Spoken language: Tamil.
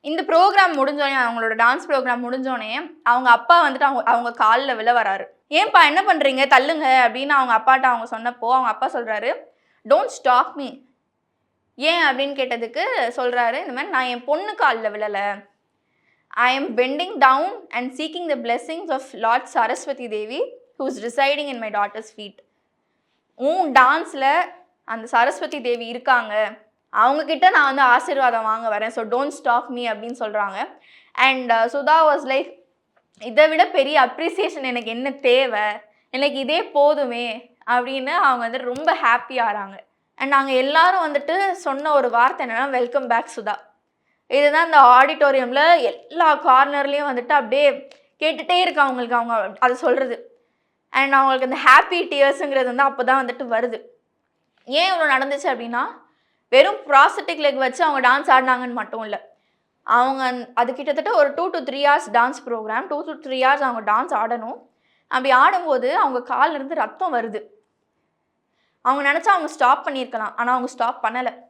இந்த ப்ரோகிராம் முடிஞ்சோனே அவங்களோட டான்ஸ் ப்ரோகிராம் முடிஞ்சோனே, அவங்க அப்பா வந்துட்டு அவங்க கால்ல விழ வராரு. "ஏன்பா என்ன பண்றீங்க? தள்ளுங்க" அப்படின்னு அவங்க அப்பாட்ட அவங்க சொன்னப்போ, அவங்க அப்பா சொல்றாரு, "டோன்ட் ஸ்டாப் மீ." ஏன் அப்படின்னு கேட்டதுக்கு சொல்றாரு, இந்த மாரி "நான் என் பொண்ணு கால்ல விழல. I am bending down and seeking the blessings of lord Saraswati Devi who is residing in my daughter's feet." உன் டான்ஸ்ல அந்த சரஸ்வதி தேவி இருக்காங்க. அவங்க கிட்ட நான் வந்து ஆசீர்வாதம் வாங்க வரேன். ஸோ டோன்ட் ஸ்டாப் மீ அப்படின்னு சொல்றாங்க. அண்ட் சுதா வாஸ் லைக், இதை விட பெரிய அப்ரிசியேஷன் எனக்கு என்ன தேவை? எனக்கு இதே போதுமே அப்படின்னு அவங்க வந்து ரொம்ப ஹாப்பி ஆகிறாங்க. அண்ட் நாங்கள் எல்லாரும் வந்துட்டு சொன்ன ஒரு வார்த்தை என்னன்னா, வெல்கம் பேக் சுதா. இதுதான் இந்த ஆடிட்டோரியமில் எல்லா கார்னர்லேயும் வந்துட்டு அப்படியே கேட்டுகிட்டே இருக்கு அவங்களுக்கு அவங்க அதை சொல்கிறது. அண்ட் அவங்களுக்கு அந்த ஹாப்பி டியர்ஸுங்கிறது வந்து அப்போ தான் வந்துட்டு வருது. ஏன் இவ்வளோ நடந்துச்சு அப்படின்னா, வெறும் ப்ராஸ்தட்டிக் லெக் வச்சு அவங்க டான்ஸ் ஆடினாங்கன்னு மட்டும் இல்லை. அவங்க அது கிட்டத்தட்ட ஒரு 2 to 3 hours dance programme. 2 to 3 hours அவங்க டான்ஸ் ஆடணும். அப்படி ஆடும்போது அவங்க கால்லேருந்து ரத்தம் வருது. அவங்க நினச்சா அவங்க ஸ்டாப் பண்ணியிருக்கலாம். ஆனால் அவங்க ஸ்டாப் பண்ணலை.